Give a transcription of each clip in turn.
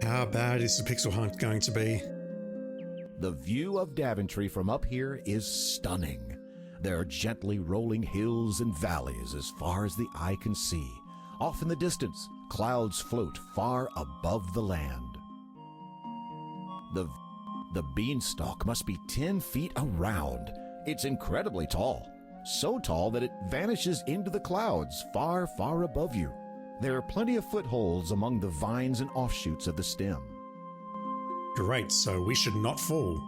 How bad is the pixel hunt going to be? The view of Daventry from up here is stunning. There are gently rolling hills and valleys as far as the eye can see. Off in the distance, clouds float far above the land. The beanstalk must be 10 feet around. It's incredibly tall, so tall that it vanishes into the clouds far, far above you. There are plenty of footholds among the vines and offshoots of the stem. Great, so we should not fall.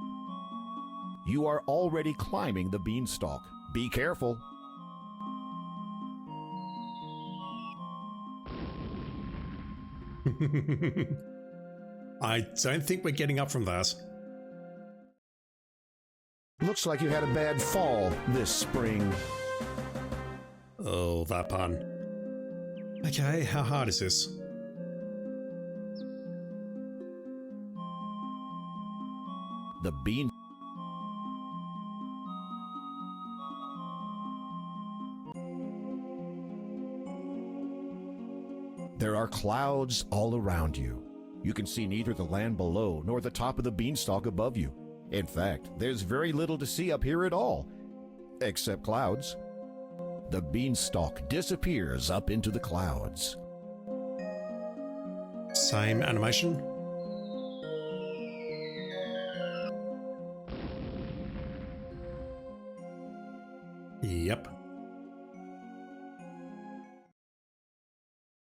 You are already climbing the beanstalk. Be careful. I don't think we're getting up from that. Looks like you had a bad fall this spring. Oh, that pun. Okay, how hard is this? The bean... There are clouds all around you. You can see neither the land below nor the top of the beanstalk above you. In fact, there's very little to see up here at all, except clouds. The beanstalk disappears up into the clouds. Same animation? Yep.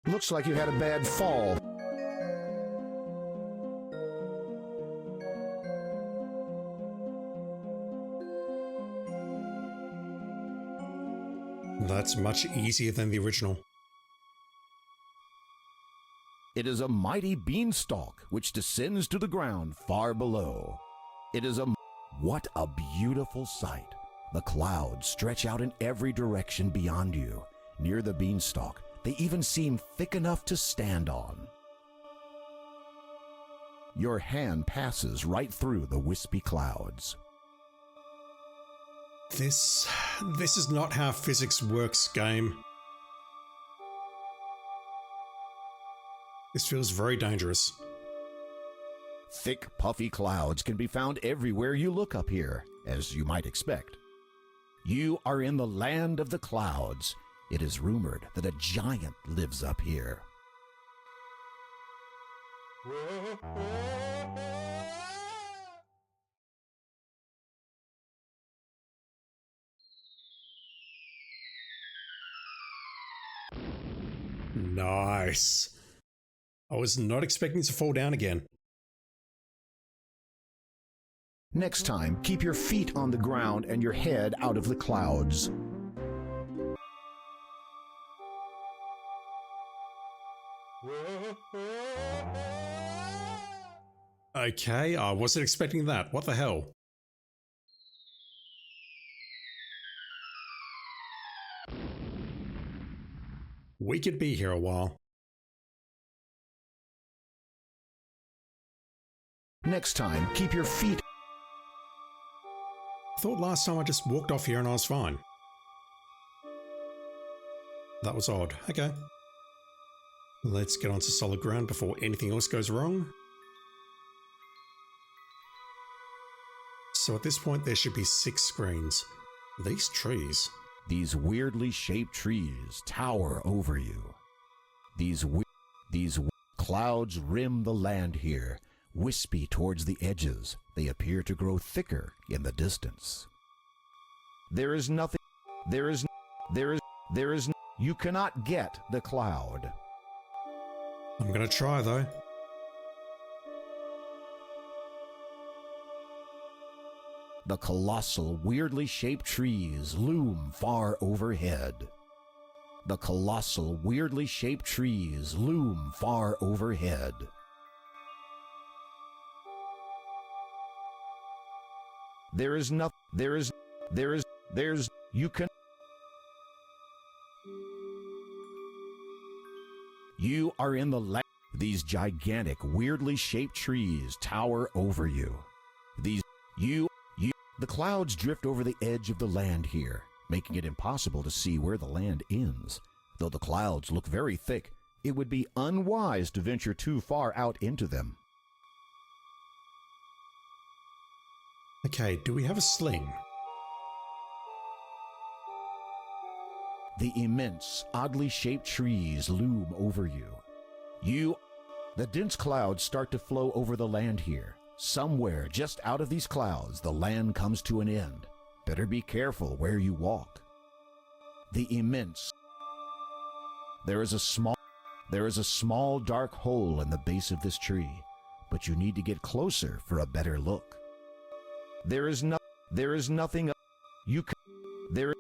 Looks like you had a bad fall. That's much easier than the original. It is a mighty beanstalk which descends to the ground far below. What a beautiful sight. The clouds stretch out in every direction beyond you. Near the beanstalk, they even seem thick enough to stand on. Your hand passes right through the wispy clouds. This is not how physics works, game. This feels very dangerous. Thick, puffy clouds can be found everywhere you look up here, as you might expect. You are in the land of the clouds. It is rumored that a giant lives up here. Nice. I was not expecting to fall down again. Next time, keep your feet on the ground and your head out of the clouds. Okay, I wasn't expecting that. What the hell? We could be here a while. Next time, keep your feet... I thought last time I just walked off here and I was fine. That was odd. Okay. Let's get onto solid ground before anything else goes wrong. So at this point there should be 6 screens. These trees. These weirdly shaped trees tower over you. These clouds rim the land here, wispy towards the edges. They appear to grow thicker in the distance. There is nothing. You cannot get the cloud. I'm gonna try though. The colossal, weirdly shaped trees loom far overhead. The colossal, weirdly shaped trees loom far overhead. You are in the land. These gigantic, weirdly shaped trees tower over you. The clouds drift over the edge of the land here, making it impossible to see where the land ends. Though the clouds look very thick, it would be unwise to venture too far out into them. Okay, do we have a sling? The immense, oddly shaped trees loom over you. The dense clouds start to flow over the land here. Somewhere just out of these clouds, the land comes to an end. Better be careful where you walk. There is a small dark hole in the base of this tree, but you need to get closer for a better look. There is nothing you can there.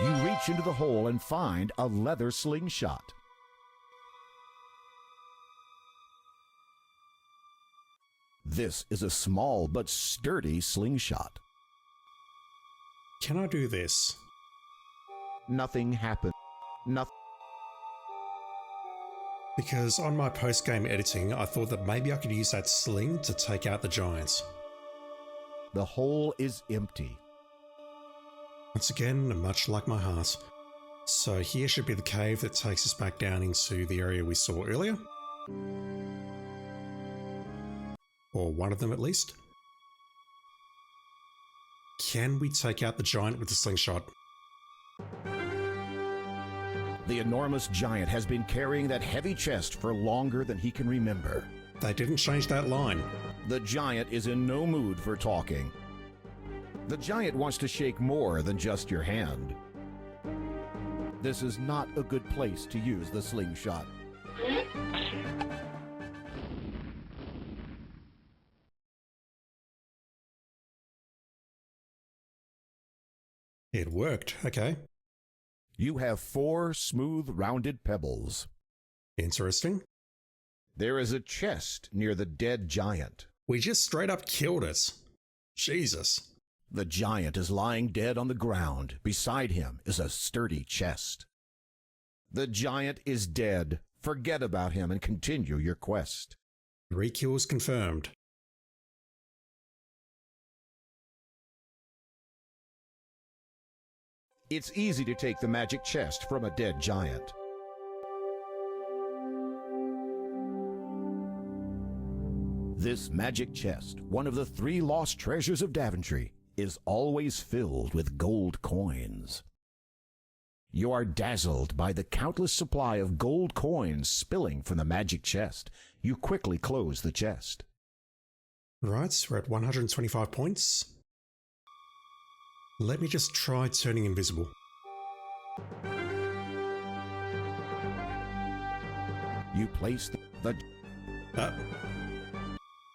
You reach into the hole and find a leather slingshot. This is a small but sturdy slingshot. Can I do this? Nothing happened. Nothing. Because on my post-game editing, I thought that maybe I could use that sling to take out the giants. The hole is empty. Once again, much like my heart. So here should be the cave that takes us back down into the area we saw earlier. Or one of them at least. Can we take out the giant with the slingshot? The enormous giant has been carrying that heavy chest for longer than he can remember. They didn't change that line. The giant is in no mood for talking. The giant wants to shake more than just your hand. This is not a good place to use the slingshot. It worked, okay. You have 4 smooth, rounded pebbles. Interesting. There is a chest near the dead giant. We just straight up killed it. Jesus. The giant is lying dead on the ground. Beside him is a sturdy chest. The giant is dead. Forget about him and continue your quest. 3 kills confirmed. It's easy to take the magic chest from a dead giant. This magic chest, one of the 3 lost treasures of Daventry, is always filled with gold coins. You are dazzled by the countless supply of gold coins spilling from the magic chest. You quickly close the chest. Right, we're at 125 points. Let me just try turning invisible. You place the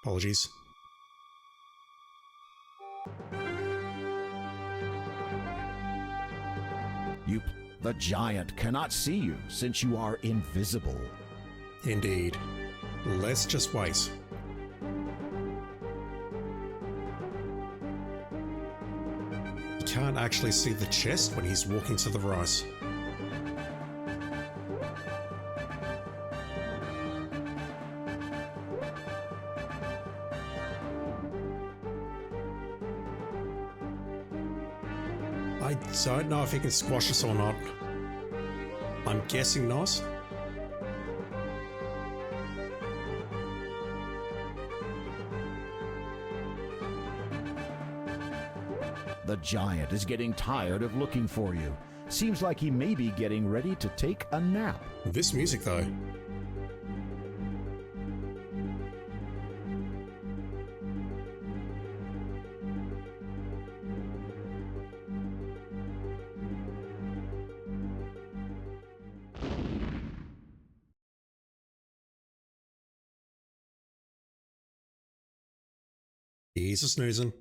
Apologies. The giant cannot see you since you are invisible. Indeed. Let's just wait. You can't actually see the chest when he's walking to the right. I don't know if he can squash us or not. I'm guessing not. The giant is getting tired of looking for you. Seems like he may be getting ready to take a nap. This music though. He's a snoozing.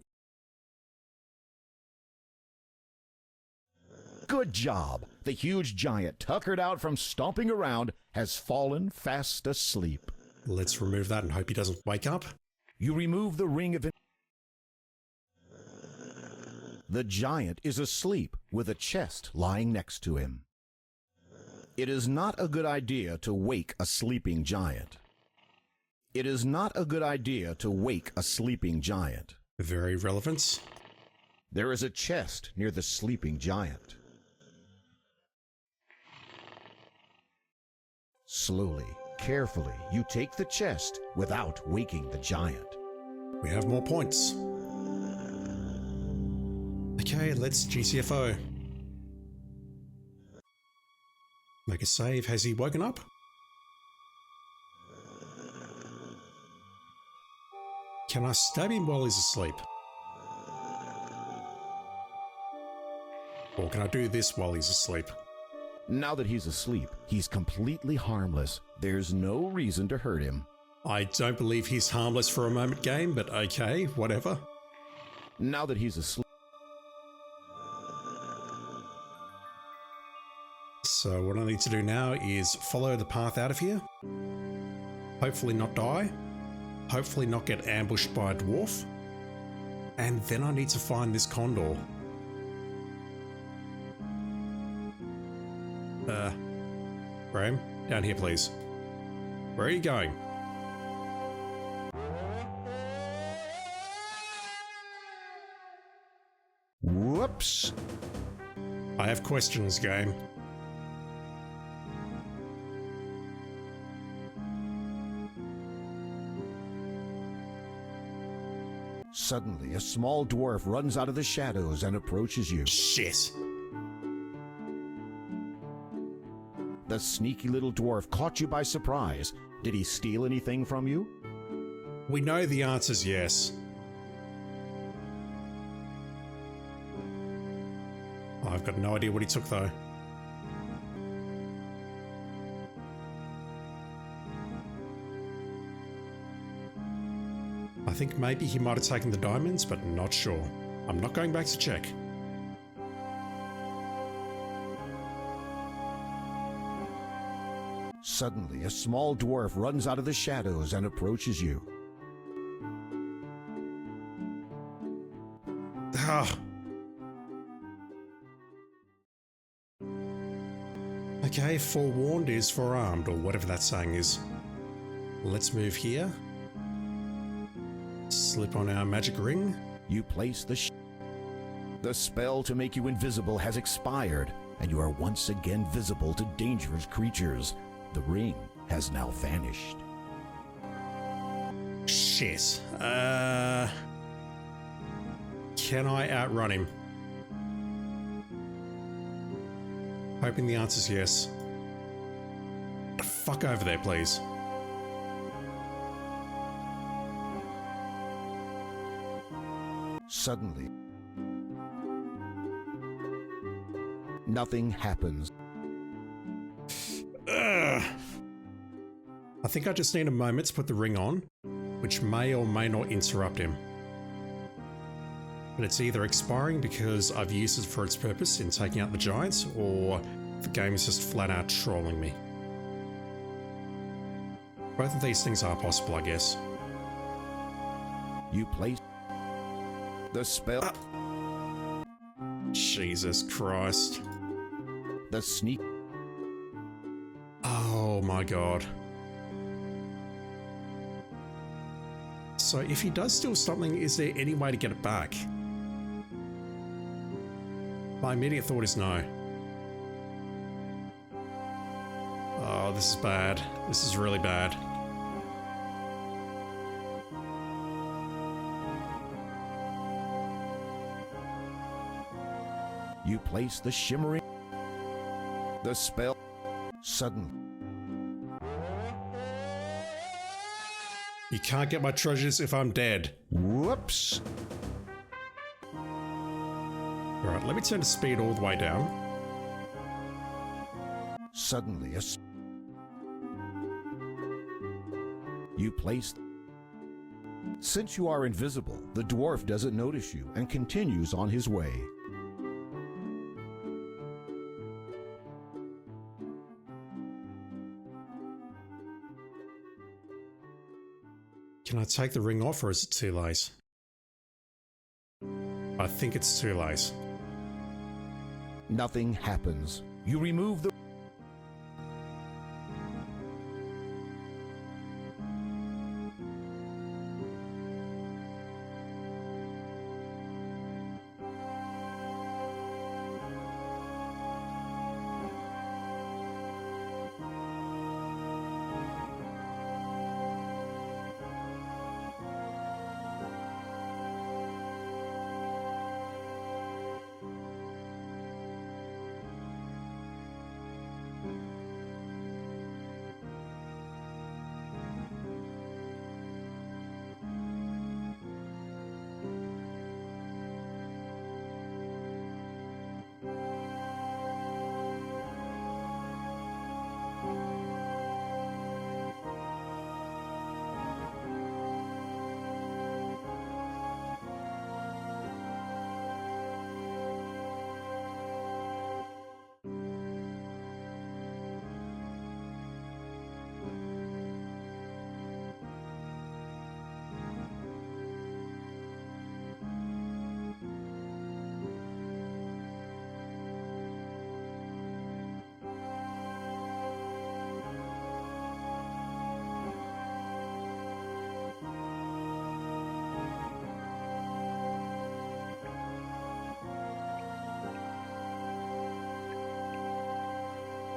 Good job! The huge giant, tuckered out from stomping around, has fallen fast asleep. Let's remove that and hope he doesn't wake up. You remove the ring of... The giant is asleep with a chest lying next to him. It is not a good idea to wake a sleeping giant. It is not a good idea to wake a sleeping giant. Very relevant. There is a chest near the sleeping giant. Slowly, carefully, you take the chest without waking the giant. We have more points. Okay, let's GTFO. Make a save. Has he woken up? Can I stab him while he's asleep? Or can I do this while he's asleep? Now that he's asleep, he's completely harmless. There's no reason to hurt him. I don't believe he's harmless for a moment, game, but okay, whatever. Now that he's asleep. So what I need to do now is follow the path out of here. Hopefully not die. Hopefully not get ambushed by a dwarf. And then I need to find this condor. Graham, down here please. Where are you going? Whoops! I have questions, game. Suddenly, a small dwarf runs out of the shadows and approaches you. Shit. The sneaky little dwarf caught you by surprise. Did he steal anything from you? We know the answer's yes. I've got no idea what he took though. I think maybe he might have taken the diamonds, but not sure. I'm not going back to check. Suddenly, a small dwarf runs out of the shadows and approaches you. Ah. Okay, forewarned is forearmed, or whatever that saying is. Let's move here. Slip on our magic ring. You place the spell to make you invisible has expired, and you are once again visible to dangerous creatures. The ring has now vanished. Shit. Can I outrun him? Hoping the answer's yes. The fuck over there, please. Suddenly, nothing happens. Ugh. I think I just need a moment to put the ring on, which may or may not interrupt him. But it's either expiring because I've used it for its purpose in taking out the giants, or the game is just flat out trolling me. Both of these things are possible, I guess. You place the spell. Jesus Christ. The sneak. Oh my god. So if he does steal something, is there any way to get it back? My immediate thought is no. Oh, this is bad. This is really bad. You place the shimmering. The spell. Suddenly. You can't get my treasures if I'm dead. Whoops. Alright, let me turn the speed all the way down. Suddenly, you place. Since you are invisible, the dwarf doesn't notice you and continues on his way. Can I take the ring off or is it too late? I think it's too late. Nothing happens. You remove the.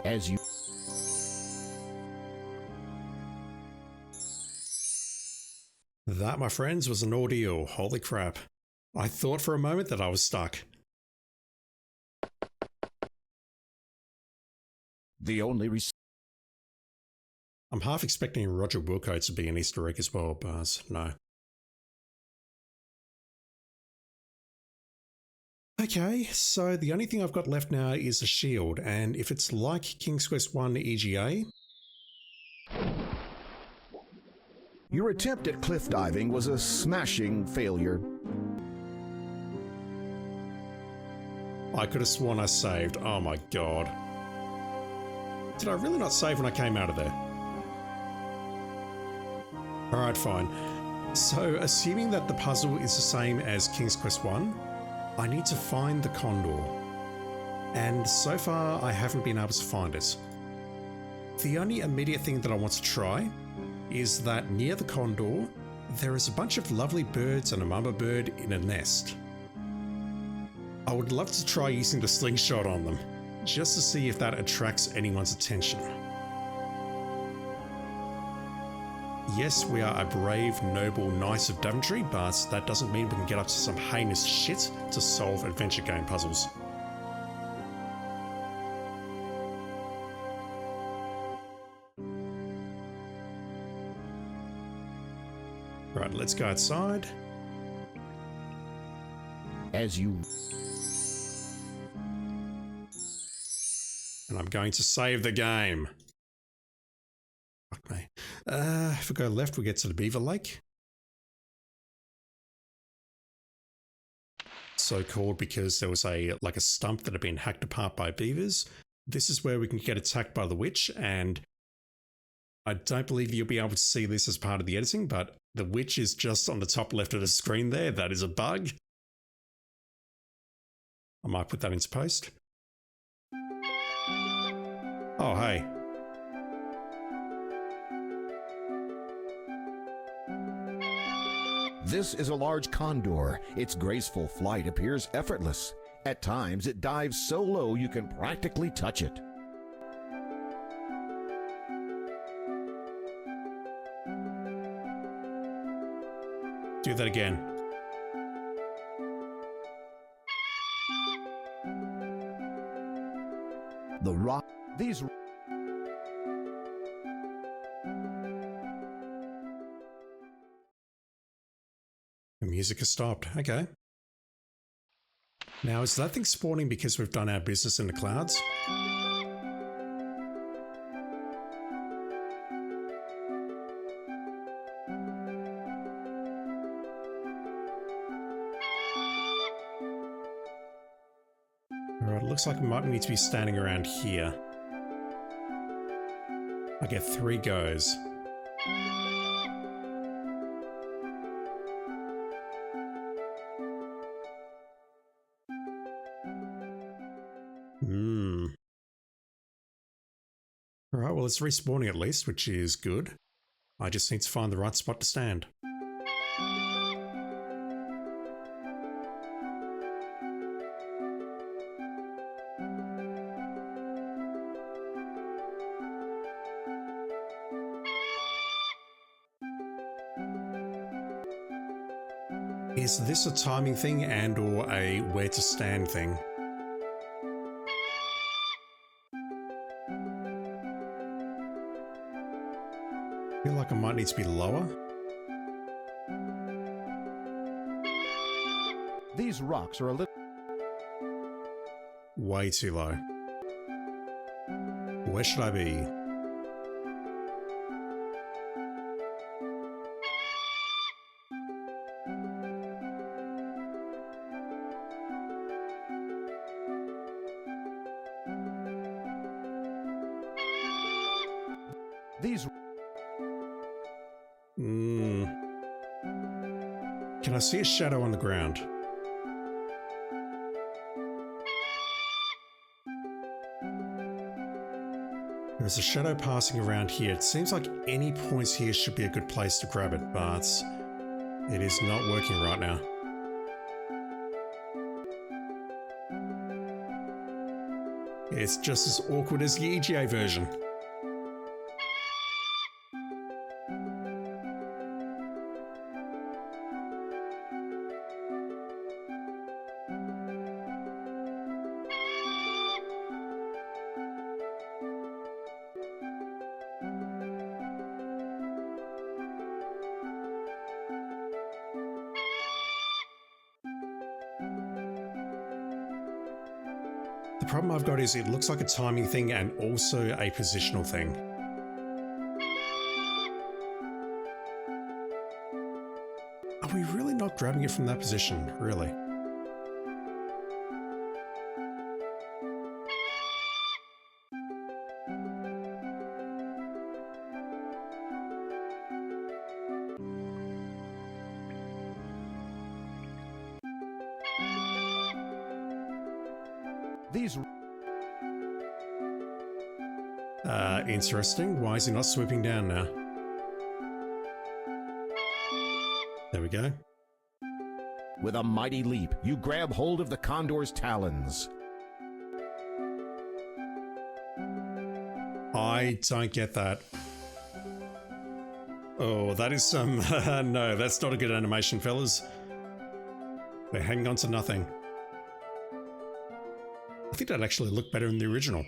As you That, my friends, was an ordeal. Holy crap. I thought for a moment that I was stuck. the only I'm half expecting Roger Wilco to be an Easter egg as well, but no. Okay, so the only thing I've got left now is a shield, and if it's like King's Quest 1 EGA... Your attempt at cliff diving was a smashing failure. I could have sworn I saved. Oh my god. Did I really not save when I came out of there? Alright, fine. So, assuming that the puzzle is the same as King's Quest 1, I need to find the condor. And so far, I haven't been able to find it. The only immediate thing that I want to try is that near the condor, there is a bunch of lovely birds and a mama bird in a nest. I would love to try using the slingshot on them, just to see if that attracts anyone's attention. Yes, we are a brave, noble knight of Daventry, but that doesn't mean we can get up to some heinous shit to solve adventure game puzzles. Right, let's go outside. As you And I'm going to save the game. Fuck me. If we go left, we get to the Beaver Lake. So called because there was a stump that had been hacked apart by beavers. This is where we can get attacked by the witch, and I don't believe you'll be able to see this as part of the editing, but the witch is just on the top left of the screen there. That is a bug. I might put that into post. Oh, hey. This is a large condor. Its graceful flight appears effortless. At times, it dives so low you can practically touch it. Do that again. The rock. These. The music has stopped. Okay. Now, is that thing spawning because we've done our business in the clouds? Alright, it looks like we might need to be standing around here. I get 3 goes. Alright, well it's respawning at least, which is good. I just need to find the right spot to stand. Is this a timing thing and or a where to stand thing? I feel like I might need to be lower. These rocks are a little. Way too low. Where should I be? These. Can I see a shadow on the ground? There's a shadow passing around here. It seems like any points here should be a good place to grab it, but it is not working right now. It's just as awkward as the EGA version. The problem I've got is it looks like a timing thing and also a positional thing. Are we really not grabbing it from that position? Really? These interesting. Why is he not swooping down now? There we go. With a mighty leap, you grab hold of the condor's talons. I don't get that. Oh, that is some... no, that's not a good animation, fellas. We're hanging on to nothing. I think that actually looked better in the original,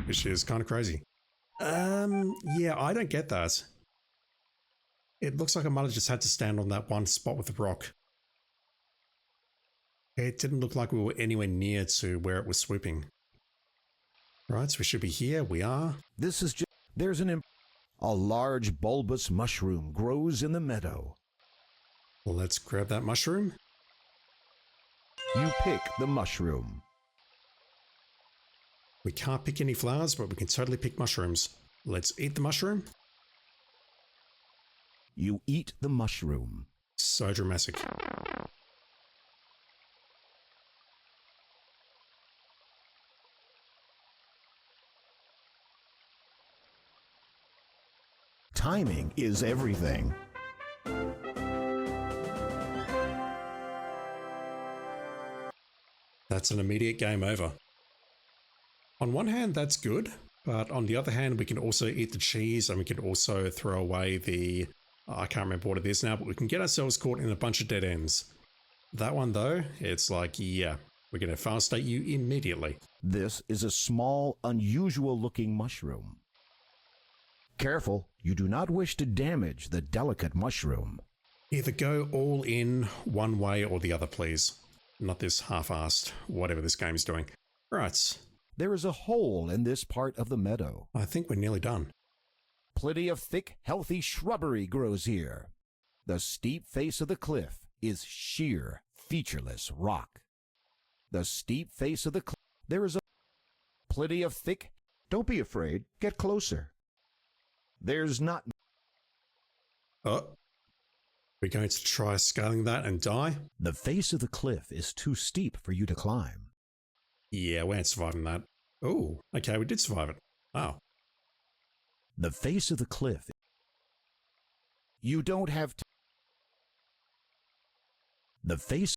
which is kind of crazy. Yeah, I don't get that. It looks like I might have just had to stand on that one spot with the rock. It didn't look like we were anywhere near to where it was swooping. Right, so we should be here. We are. This is just... There's a large bulbous mushroom grows in the meadow. Well, let's grab that mushroom. You pick the mushroom. We can't pick any flowers, but we can totally pick mushrooms. Let's eat the mushroom. You eat the mushroom. So dramatic. Timing is everything. That's an immediate game over. On one hand, that's good, but on the other hand, we can also eat the cheese and we can also throw away the... I can't remember what it is now, but we can get ourselves caught in a bunch of dead ends. That one though, it's like, yeah, we're going to fast state you immediately. This is a small, unusual looking mushroom. Careful, you do not wish to damage the delicate mushroom. Either go all in one way or the other, please. Not this half-assed, whatever this game's doing. Right. There is a hole in this part of the meadow. I think we're nearly done. Plenty of thick, healthy shrubbery grows here. The steep face of the cliff is sheer, featureless rock. The steep face of the cliff. There is plenty of thick. Don't be afraid. Get closer. There's not. Oh. We're going to try scaling that and die? The face of the cliff is too steep for you to climb. Yeah, we ain't surviving that. Oh, okay, we did survive it. Wow. The face of the cliff. You don't have to. The face.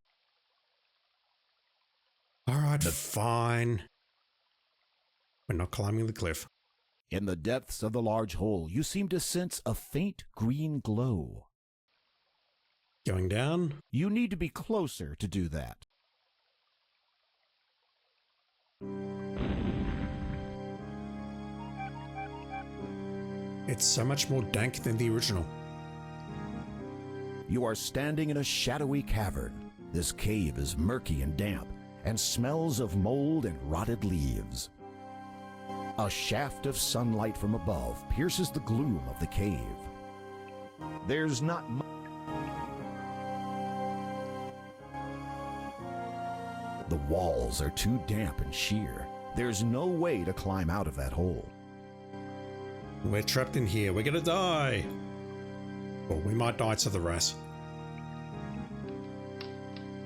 All right, fine. We're not climbing the cliff. In the depths of the large hole, you seem to sense a faint green glow. Going down? You need to be closer to do that. It's so much more dank than the original. You are standing in a shadowy cavern. This cave is murky and damp, and smells of mold and rotted leaves. A shaft of sunlight from above pierces the gloom of the cave. There's not much. The walls are too damp and sheer. There's no way to climb out of that hole. We're trapped in here. We're gonna die. Or we might die to the rat.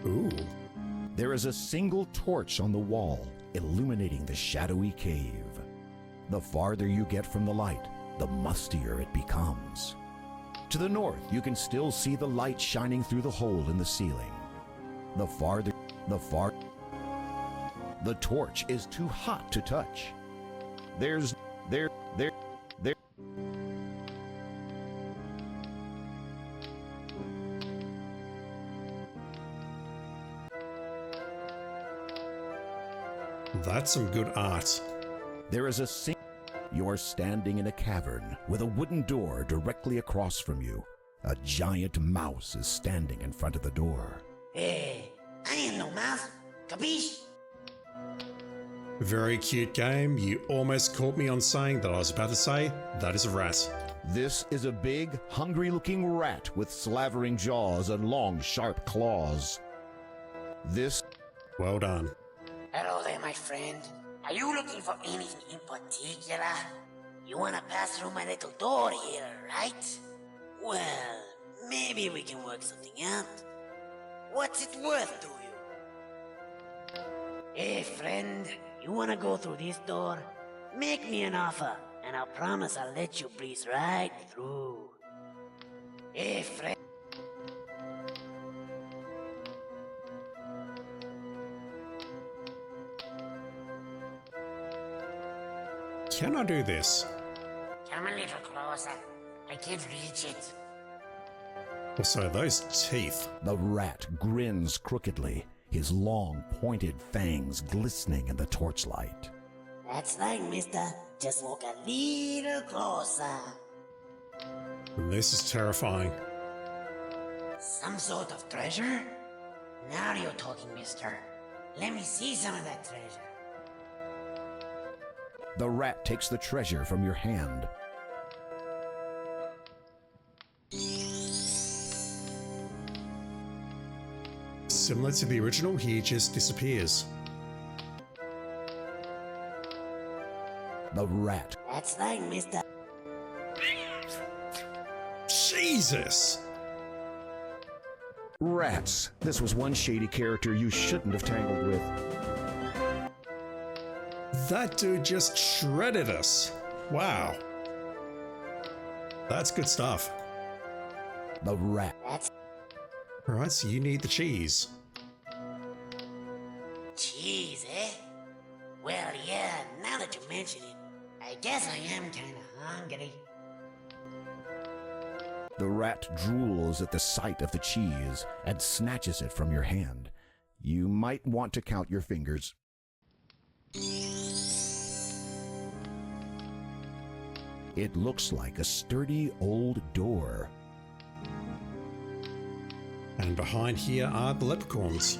Ooh. There is a single torch on the wall, illuminating the shadowy cave. The farther you get from the light, the mustier it becomes. To the north, you can still see the light shining through the hole in the ceiling. The torch is too hot to touch. There's there. That's some good art. There is a sink. You're standing in a cavern with a wooden door directly across from you. A giant mouse is standing in front of the door. Hey, I ain't no mouse. Capiche? Very cute game. You almost caught me on saying that I was about to say that is a rat. This is a big, hungry-looking rat with slavering jaws and long, sharp claws. This... Well done. Hello there, my friend. Are you looking for anything in particular? You wanna pass through my little door here, right? Well, maybe we can work something out. What's it worth to you? Hey, friend, you wanna go through this door? Make me an offer, and I'll promise I'll let you breeze right through. Hey, friend. Can I do this? Come a little closer. I can't reach it. Also, those teeth. The rat grins crookedly, his long, pointed fangs glistening in the torchlight. That's right, mister. Just walk a little closer. This is terrifying. Some sort of treasure? Now you're talking, mister. Let me see some of that treasure. The rat takes the treasure from your hand. Similar to the original, he just disappears. The rat. That's right, mister. Jesus! Rats. This was one shady character you shouldn't have tangled with. That dude just shredded us. Wow. That's good stuff. The rat. That's Alright, so you need the cheese. cheese, eh? Well, yeah, now that you mention it, I guess I am kinda hungry. The rat drools at the sight of the cheese and snatches it from your hand. You might want to count your fingers. It looks like a sturdy old door. And behind here are the leprechauns.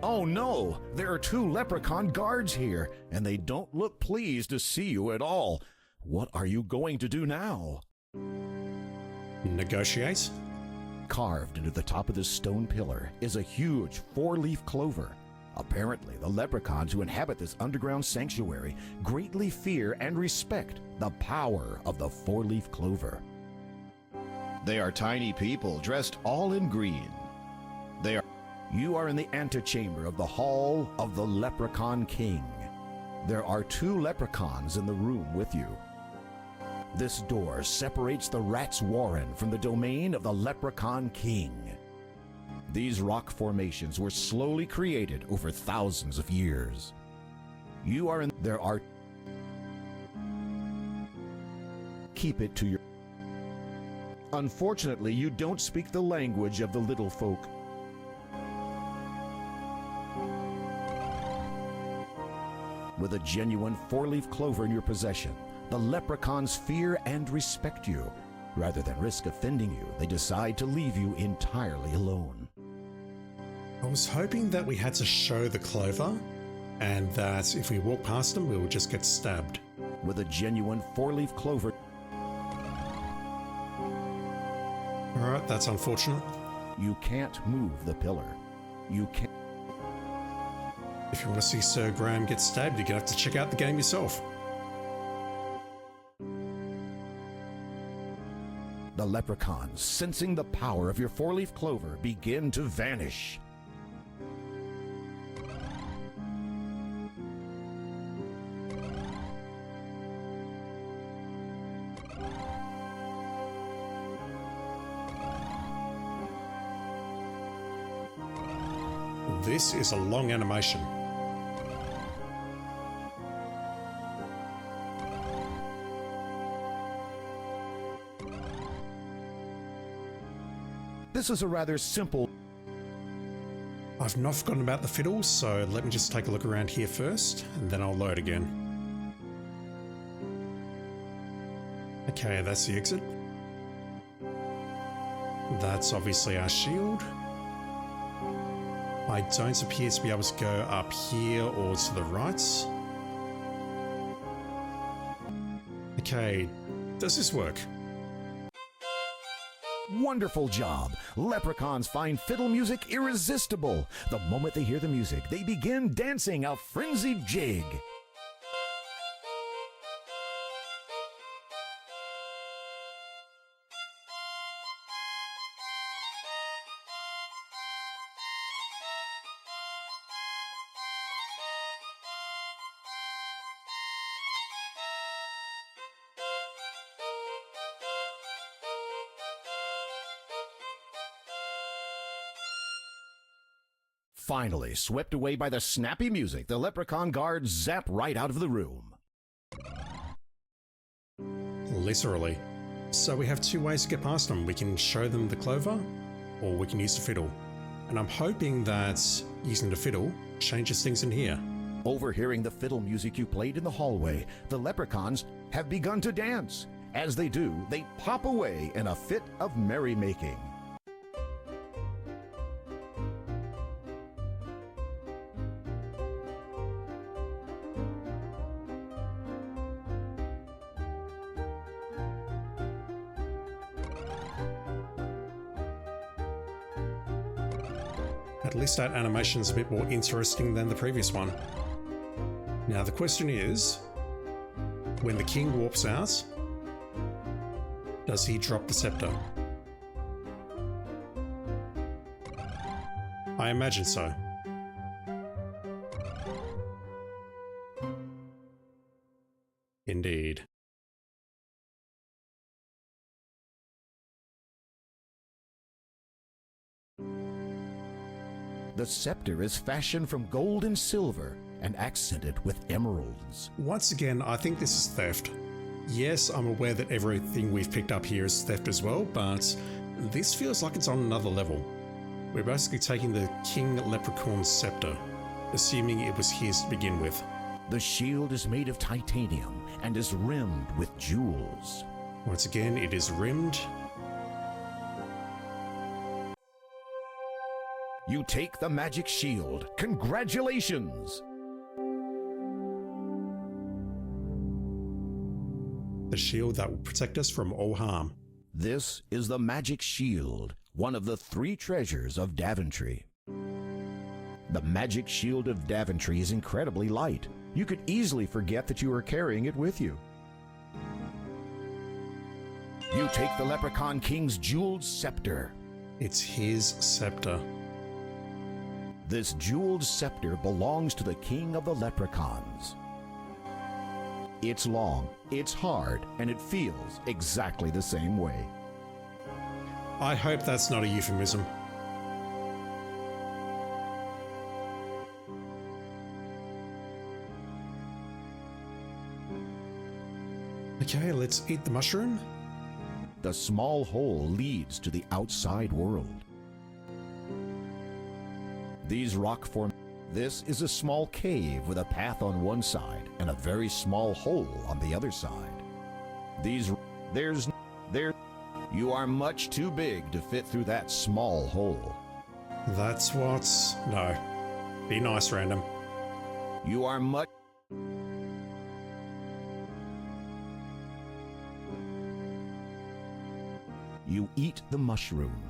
Oh no! There are 2 leprechaun guards here, and they don't look pleased to see you at all. What are you going to do now? Negotiate. Carved into the top of this stone pillar is a huge 4-leaf clover. Apparently, the leprechauns who inhabit this underground sanctuary greatly fear and respect the power of the 4-leaf clover. They are tiny people dressed all in green. You are in the antechamber of the Hall of the Leprechaun King. There are 2 leprechauns in the room with you. This door separates the Rat's Warren from the domain of the Leprechaun King. These rock formations were slowly created over thousands of years. Keep it to your... Unfortunately, you don't speak the language of the little folk. With a genuine 4-leaf clover in your possession, the leprechauns fear and respect you. Rather than risk offending you, they decide to leave you entirely alone. I was hoping that we had to show the clover, and that if we walk past them, we would just get stabbed. With a genuine 4-leaf clover... Alright, that's unfortunate. You can't move the pillar. You can't... If you want to see Sir Graham get stabbed, you're going to have to check out the game yourself. The leprechauns, sensing the power of your 4-leaf clover, begin to vanish. This is a long animation. This is a rather simple... I've not forgotten about the fiddle, so let me just take a look around here first, and then I'll load again. Okay, that's the exit. That's obviously our shield. I don't appear to be able to go up here or to the right. Okay, does this work? Wonderful job! Leprechauns find fiddle music irresistible. The moment they hear the music, they begin dancing a frenzied jig. Finally, swept away by the snappy music, the leprechaun guards zap right out of the room. Literally. So we have two ways to get past them. We can show them the clover, or we can use the fiddle. And I'm hoping that using the fiddle changes things in here. Overhearing the fiddle music you played in the hallway, the leprechauns have begun to dance. As they do, they pop away in a fit of merrymaking. At least that animation's a bit more interesting than the previous one. Now the question is, when the king warps out, does he drop the scepter? I imagine so. Indeed. The scepter is fashioned from gold and silver and accented with emeralds. Once again, I think this is theft. Yes, I'm aware that everything we've picked up here is theft as well, but this feels like it's on another level. We're basically taking the King Leprechaun's scepter, assuming it was his to begin with. The shield is made of titanium and is rimmed with jewels. Once again, it is rimmed. You take the magic shield. Congratulations! The shield that will protect us from all harm. This is the magic shield, one of the 3 treasures of Daventry. The magic shield of Daventry is incredibly light. You could easily forget that you are carrying it with you. You take the Leprechaun King's jeweled scepter. It's his scepter. This jeweled scepter belongs to the King of the Leprechauns. It's long, it's hard, and it feels exactly the same way. I hope that's not a euphemism. Okay, let's eat the mushroom. The small hole leads to the outside world. These rock form. This is a small cave with a path on one side and a very small hole on the other side. You are much too big to fit through that small hole. That's what's... No. Be nice, random. You are much... You eat the mushroom.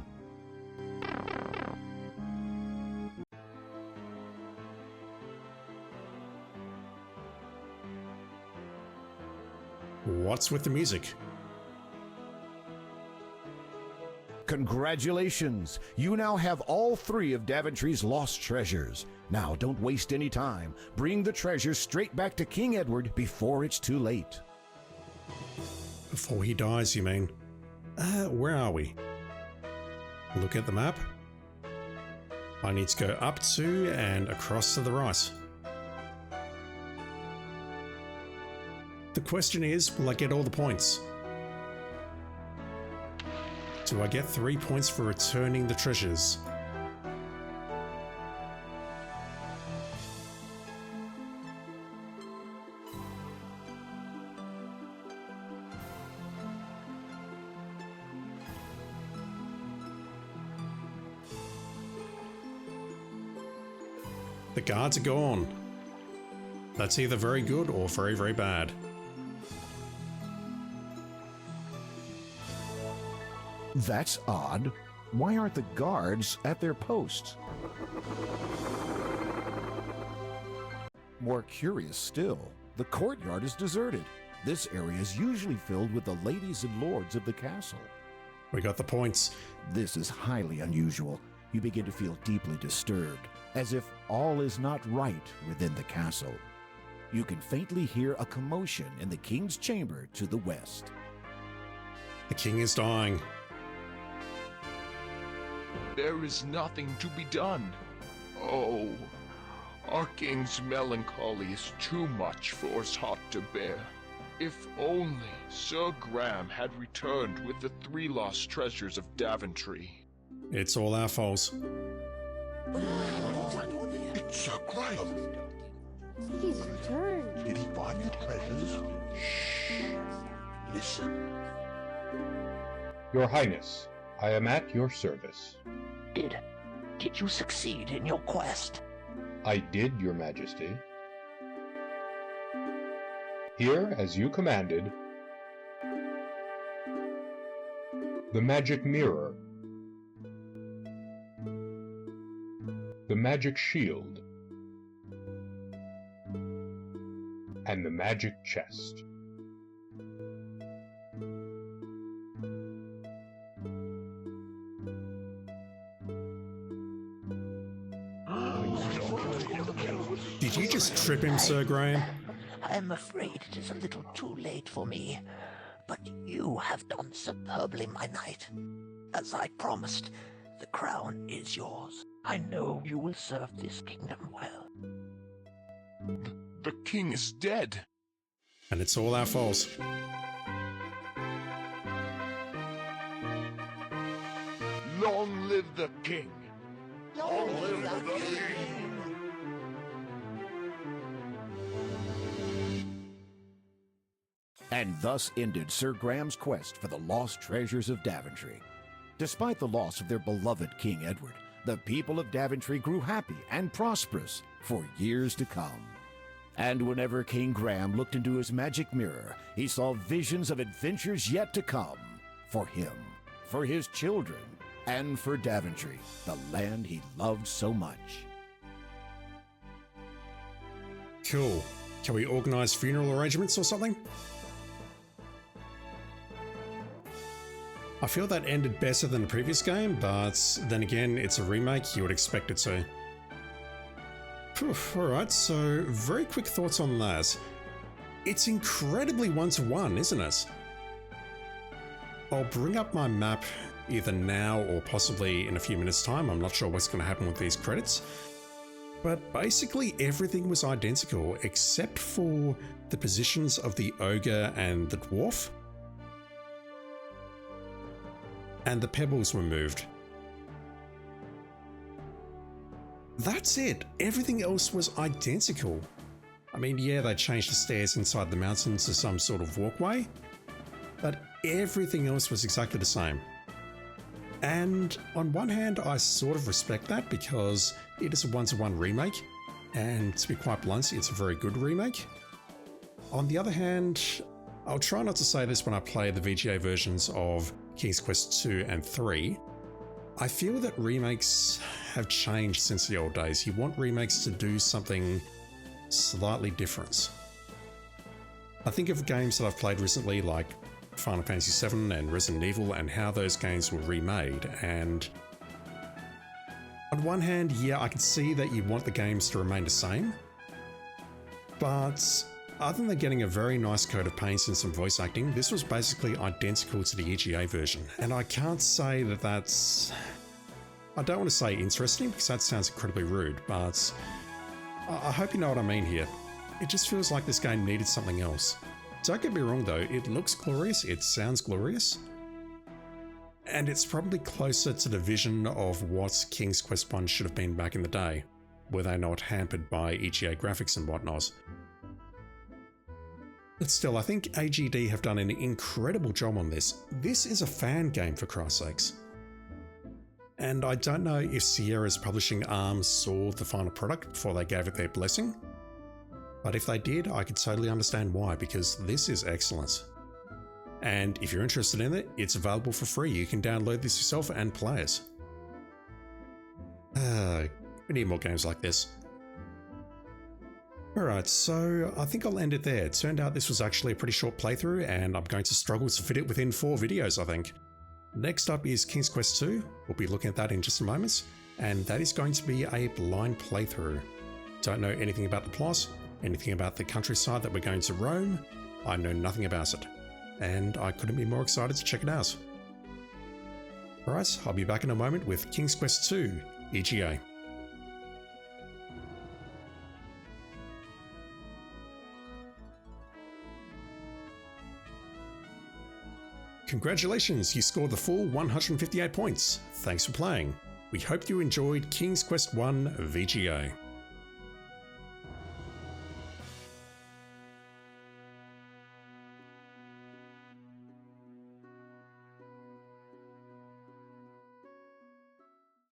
What's with the music? Congratulations! You now have all 3 of Daventry's lost treasures. Now, don't waste any time. Bring the treasures straight back to King Edward before it's too late. Before he dies, you mean? Where are we? Look at the map. I need to go up to and across to the right. The question is, will I get all the points? Do I get 3 points for returning the treasures? The guards are gone. That's either very good or very, very bad. That's odd. Why aren't the guards at their posts? More curious still, the courtyard is deserted. This area is usually filled with the ladies and lords of the castle. We got the points. This is highly unusual. You begin to feel deeply disturbed, as if all is not right within the castle. You can faintly hear a commotion in the king's chamber to the west. The king is dying. There is nothing to be done. Oh, our king's melancholy is too much for us hot to bear. If only Sir Graham had returned with the 3 lost treasures of Daventry. It's all our fault. It's Sir Graham. He's returned. Did he find the treasures? Shh. Listen. Your Highness, I am at your service. Did you succeed in your quest? I did, Your Majesty. Here, as you commanded, the magic mirror, the magic shield, and the magic chest. Did you just trip him, Sir Graham? I'm afraid it is a little too late for me, but you have done superbly, my knight. As I promised, the crown is yours. I know you will serve this kingdom well. The king is dead. And it's all our fault. Long live the king. Long live the king! And thus ended Sir Graham's quest for the lost treasures of Daventry. Despite the loss of their beloved King Edward, the people of Daventry grew happy and prosperous for years to come. And whenever King Graham looked into his magic mirror, he saw visions of adventures yet to come for him, for his children, and for Daventry, the land he loved so much. Cool. Can we organise funeral arrangements or something? I feel that ended better than the previous game, but then again, it's a remake, you would expect it to. Alright, so very quick thoughts on that. It's incredibly one-to-one, isn't it? I'll bring up my map either now or possibly in a few minutes' time. I'm not sure what's going to happen with these credits. But basically everything was identical except for the positions of the ogre and the dwarf. And the pebbles were moved. That's it. Everything else was identical. I mean, yeah, they changed the stairs inside the mountain to some sort of walkway, but everything else was exactly the same. And on one hand, I sort of respect that because it is a one-to-one remake, and to be quite blunt, it's a very good remake. On the other hand, I'll try not to say this when I play the VGA versions of King's Quest 2 and 3. I feel that remakes have changed since the old days. You want remakes to do something slightly different. I think of games that I've played recently like Final Fantasy VII and Resident Evil and how those games were remade, and on one hand, yeah, I can see that you want the games to remain the same, but other than getting a very nice coat of paint and some voice acting, this was basically identical to the EGA version, and I can't say that that's... I don't want to say interesting because that sounds incredibly rude, but I hope you know what I mean here. It just feels like this game needed something else. Don't get me wrong though, it looks glorious, it sounds glorious, and it's probably closer to the vision of what King's Quest 1 should have been back in the day, were they not hampered by EGA graphics and whatnot. But still, I think AGD have done an incredible job on this. This is a fan game, for Christ's sakes. And I don't know if Sierra's publishing arm saw the final product before they gave it their blessing, but if they did, I could totally understand why, because this is excellent. And if you're interested in it, it's available for free. You can download this yourself and play it. We need more games like this. Alright, so I think I'll end it there. It turned out this was actually a pretty short playthrough, and I'm going to struggle to fit it within 4 videos, I think. Next up is King's Quest 2. We'll be looking at that in just a moment, and that is going to be a blind playthrough. Don't know anything about the plot, anything about the countryside that we're going to roam. I know nothing about it, and I couldn't be more excited to check it out. Alright, I'll be back in a moment with King's Quest 2 EGA. Congratulations, you scored the full 158 points. Thanks for playing. We hope you enjoyed King's Quest 1 VGA.